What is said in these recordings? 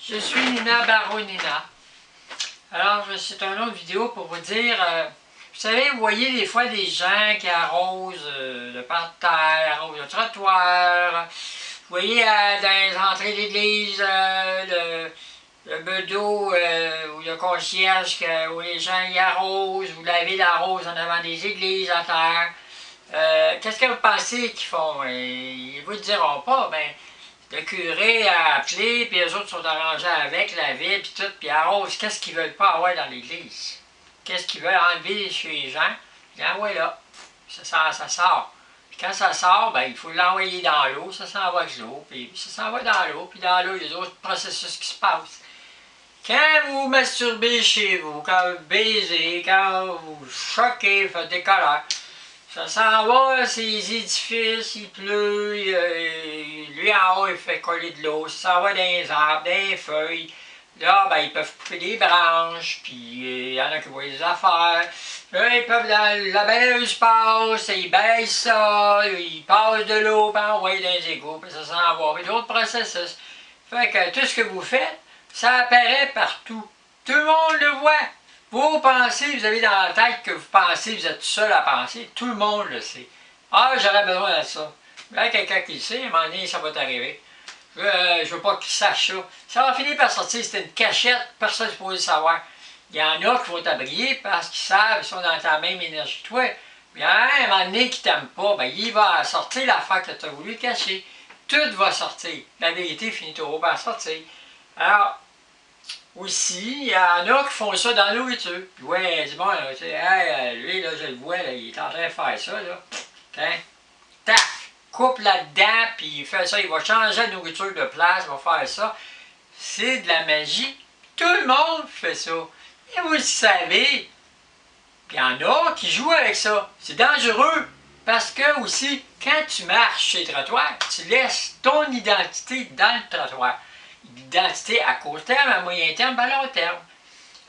Je suis Nina Baronina. Alors, c'est une autre vidéo pour vous dire, vous savez, vous voyez des fois des gens qui arrosent le parterre, arrosent le trottoir. Vous voyez dans les entrées d'église, le bedeau ou le concierge où les gens y arrosent, vous lavez la rose en avant des églises à terre. Qu'est-ce que vous pensez qu'ils font? Ils ne vous le diront pas, ben, le curé a appelé, puis les autres sont arrangés avec la ville, puis tout, puis arrose. Qu'est-ce qu'ils veulent pas avoir dans l'église? Qu'est-ce qu'ils veulent enlever chez les gens? Ils disent, ah ouais, là, ça sort. Puis quand ça sort, ben, il faut l'envoyer dans l'eau, ça s'en va avec l'eau, puis ça s'en va dans l'eau, puis dans l'eau, il y a d'autres processus qui se passent. Quand vous masturbez chez vous, quand vous baisez, quand vous choquez, faites des colères, ça s'en va, ces édifices, il pleut, lui en haut il fait coller de l'eau, ça s'en va dans les arbres, dans les feuilles. Là, ben, ils peuvent couper des branches, puis il y en a qui voient des affaires. Là, ils peuvent, la balayeuse passe, ils baissent ça, ils passent de l'eau, puis envoient dans les égouts, puis ça s'en va. Puis d'autres processus. Fait que tout ce que vous faites, ça apparaît partout. Tout le monde le voit. Vos pensées, vous avez dans la tête que vous pensez, vous êtes seul à penser, tout le monde le sait. Ah, j'aurais besoin de ça. Il y a quelqu'un qui le sait, à un moment donné, ça va t'arriver. Je veux pas qu'il sache ça. Ça va finir par sortir, c'est une cachette, personne ne peut le savoir. Il y en a qui vont t'abrier parce qu'ils savent, ils sont dans la même énergie que toi. Mais à un moment donné qui ne t'aime pas, ben, il va sortir l'affaire que tu as voulu cacher. Tout va sortir. La vérité finit toujours par sortir. Alors, aussi, il y en a qui font ça dans la nourriture. Puis ouais, dis bon, tu sais, hey, lui, là, je le vois, là, il est en train de faire ça, là. Hein? Tac! Coupe là-dedans, puis il fait ça, il va changer la nourriture de place, il va faire ça. C'est de la magie. Tout le monde fait ça. Et vous le savez, il y en a qui jouent avec ça. C'est dangereux. Parce que aussi, quand tu marches sur le trottoir, tu laisses ton identité dans le trottoir. L'identité à court terme, à moyen terme, à long terme.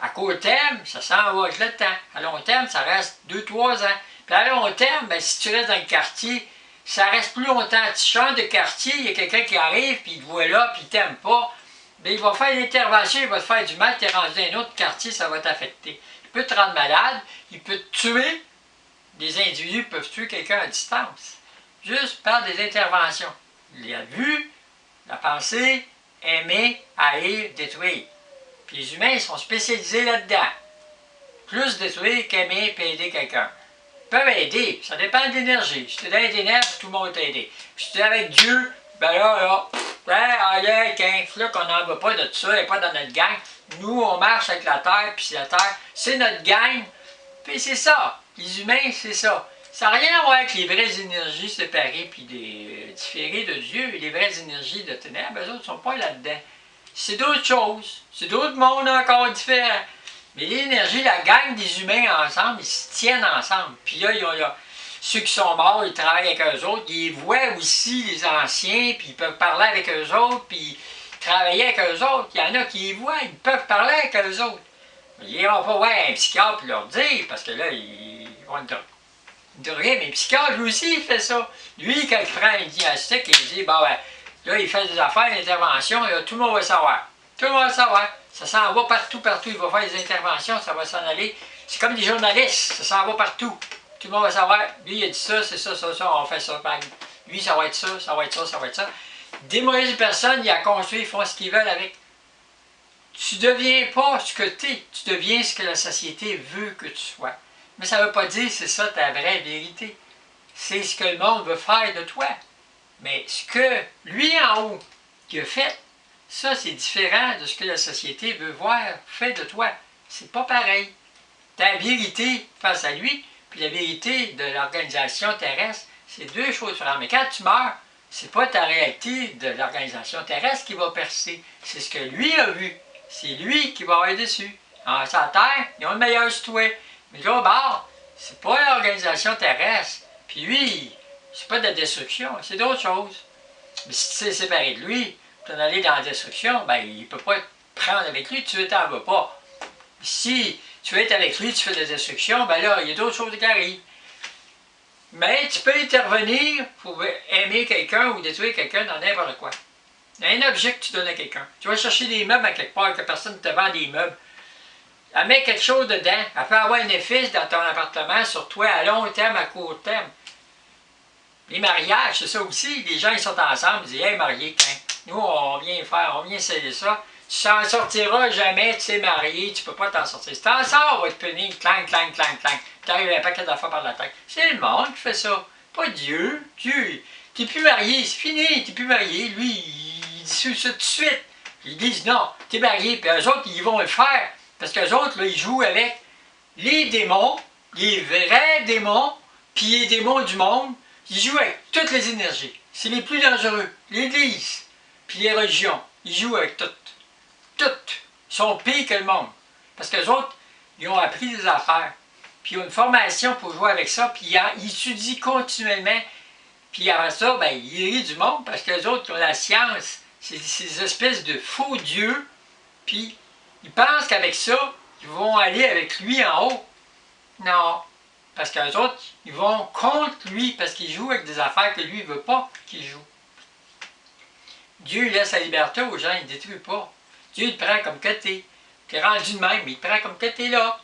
À court terme, ça s'en va avec le temps. À long terme, ça reste 2-3 ans. Puis à long terme, ben, si tu restes dans le quartier, ça reste plus longtemps. Tu changes de quartier, il y a quelqu'un qui arrive, puis il te voit là, puis il t'aime pas. Bien, il va faire une intervention, il va te faire du mal, tu es rendu dans un autre quartier, ça va t'affecter. Il peut te rendre malade, il peut te tuer. Des individus peuvent tuer quelqu'un à distance. Juste par des interventions. Il y a vu, la pensée, aimer, haïr, détruire. Puis les humains, ils sont spécialisés là-dedans. Plus détruire qu'aimer et aider quelqu'un. Ils peuvent aider, ça dépend de l'énergie. Si tu es dans les ténèbres, tout le monde va t'aider. Si tu es avec Dieu, ben là, allez, avec un flou qu'on n'en veut pas de tout ça, il n'est pas dans notre gang. Nous, on marche avec la terre, puis la terre, c'est notre gang. Puis c'est ça. Les humains, c'est ça. Ça n'a rien à voir avec les vraies énergies séparées puis différées de Dieu. Et les vraies énergies de ténèbres, eux autres ne sont pas là-dedans. C'est d'autres choses. C'est d'autres mondes encore différents. Mais l'énergie, la gang des humains ensemble, ils se tiennent ensemble. Puis là, il y a ceux qui sont morts, ils travaillent avec eux autres. Ils voient aussi les anciens, puis ils peuvent parler avec eux autres, puis travailler avec eux autres. Il y en a qui les voient, ils peuvent parler avec eux autres. Mais ils n'iront pas voir un psychiatre pour leur dire, parce que là, ils vont de rien, mais le psychiatre, lui aussi, il fait ça. Lui, quand il prend un diagnostic, il dit, bon, ben, là, il fait des affaires, une intervention, là, tout le monde va savoir. Tout le monde va savoir. Ça s'en va partout, partout. Il va faire des interventions, ça va s'en aller. C'est comme des journalistes, ça s'en va partout. Tout le monde va savoir, lui, il a dit ça, c'est ça, ça, ça, on fait ça. Bang. Lui, ça va être ça, ça va être ça, ça va être ça. Des mauvaises personnes, ils la construisent, ils font ce qu'ils veulent avec. Tu ne deviens pas ce que tu es, tu deviens ce que la société veut que tu sois. Mais ça ne veut pas dire que c'est ça ta vraie vérité. C'est ce que le monde veut faire de toi. Mais ce que lui en haut qui a fait, ça c'est différent de ce que la société veut voir fait de toi. C'est pas pareil. Ta vérité face à lui, puis la vérité de l'organisation terrestre, c'est deux choses différentes. Mais quand tu meurs, c'est pas ta réalité de l'organisation terrestre qui va percer. C'est ce que lui a vu. C'est lui qui va avoir dessus. En sa terre, ils ont le meilleur sur toi. Mais là, au bord, c'est pas l'organisation terrestre. Puis lui, c'est pas de la destruction, c'est d'autres choses. Mais si tu sais séparer de lui, tu en aller dans la destruction, ben il ne peut pas te prendre avec lui, tu ne t'en veux pas. Si tu veux être avec lui, tu fais de la destruction, ben là, il y a d'autres choses qui arrivent. Mais tu peux intervenir pour aimer quelqu'un ou détruire quelqu'un dans n'importe quoi. Un objet que tu donnes à quelqu'un. Tu vas chercher des meubles à quelque part, que personne ne te vend des meubles. Elle met quelque chose dedans. Elle peut avoir un effet dans ton appartement sur toi à long terme, à court terme. Les mariages, c'est ça aussi. Les gens, ils sont ensemble, ils disent « Hey, marié, nous, on vient faire, on vient essayer ça. Tu t'en sortiras jamais, tu sais, marié, tu peux pas t'en sortir. Si t'en sors, on va te punir, clang, clang, clang, clang. T'arrives un paquet d'affaires par la tête. » C'est le monde qui fait ça. Pas Dieu. Dieu, t'es plus marié, c'est fini, t'es plus marié. Lui, il dit ça tout de suite. Ils disent non, t'es marié, puis eux autres, ils vont le faire. Parce qu'eux autres, là, ils jouent avec les démons, les vrais démons, puis les démons du monde. Ils jouent avec toutes les énergies. C'est les plus dangereux. L'Église, puis les religions, ils jouent avec toutes. Toutes. Ils sont pires que le monde. Parce qu'eux autres, ils ont appris des affaires. Puis ils ont une formation pour jouer avec ça, puis ils étudient continuellement. Puis après ça, ben, ils hérissent du monde, parce qu'eux autres, qui ont la science, c'est des espèces de faux dieux, puis ils pensent qu'avec ça, ils vont aller avec lui en haut. Non. Parce qu'eux autres, ils vont contre lui, parce qu'ils jouent avec des affaires que lui ne veut pas qu'ils jouent. Dieu laisse la liberté aux gens, il ne détruit pas. Dieu il te prend comme que t'es. Tu es rendu de même, mais il te prend comme que t'es là.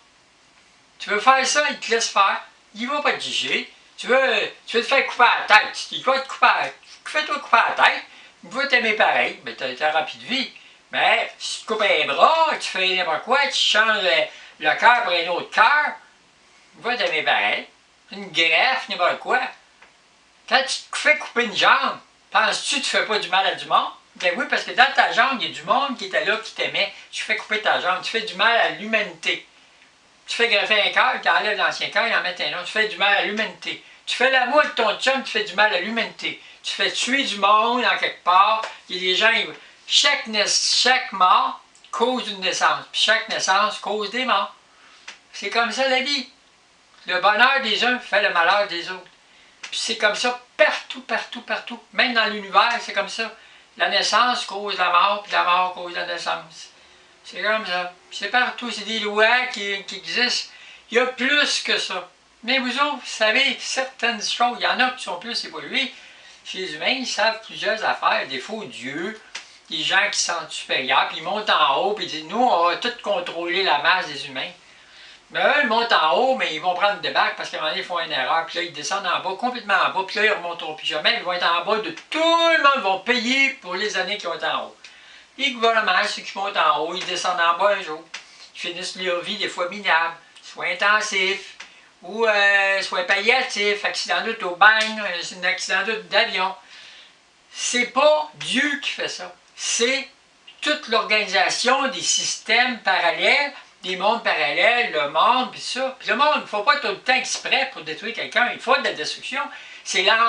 Tu veux faire ça, il te laisse faire. Il ne va pas te juger. Tu veux te faire couper la tête. Il va te couper la tête. Fais-toi couper la tête. Il va t'aimer pareil. Mais tu as un rapide vie. Mais si tu te coupes un bras, tu fais n'importe quoi, tu changes le cœur pour un autre cœur, il va t'aimer pareil. Une greffe, n'importe quoi. Quand tu te fais couper une jambe, penses-tu que tu ne fais pas du mal à du monde? Ben oui, parce que dans ta jambe, il y a du monde qui était là, qui t'aimait. Tu fais couper ta jambe, tu fais du mal à l'humanité. Tu fais greffer un cœur, tu enlèves l'ancien cœur, il en met un autre. Tu fais du mal à l'humanité. Tu fais l'amour de ton chum, tu fais du mal à l'humanité. Tu fais tuer du monde en quelque part. Il y a des gens, chaque mort cause une naissance. Puis chaque naissance cause des morts. C'est comme ça la vie. Le bonheur des uns fait le malheur des autres. Puis c'est comme ça partout, partout, partout. Même dans l'univers, c'est comme ça. La naissance cause la mort, puis la mort cause la naissance. C'est comme ça. C'est partout, c'est des lois qui existent. Il y a plus que ça. Mais vous autres, vous savez certaines choses. Il y en a qui sont plus évolués. Chez les humains, ils savent plusieurs affaires. Des faux dieux, des gens qui sont supérieurs, puis ils montent en haut, puis ils disent, nous, on va tout contrôler la masse des humains. Mais eux, ils montent en haut, mais ils vont prendre des bacs parce qu'à un moment donné, ils font une erreur. Puis là, ils descendent en bas, complètement en bas. Puis là, ils remonteront plus jamais. Ils vont être en bas de tout le monde. Ils vont payer pour les années qu'ils ont été en haut. Les gouvernements, ceux qui montent en haut, ils descendent en bas un jour. Ils finissent leur vie des fois minable, soit intensif, ou soit palliatif, accident d'auto, bang, un accident d'avion. C'est pas Dieu qui fait ça. C'est toute l'organisation des systèmes parallèles, des mondes parallèles, le monde, puis ça. Puis le monde, il ne faut pas tout le temps exprès pour détruire quelqu'un. Il faut de la destruction. C'est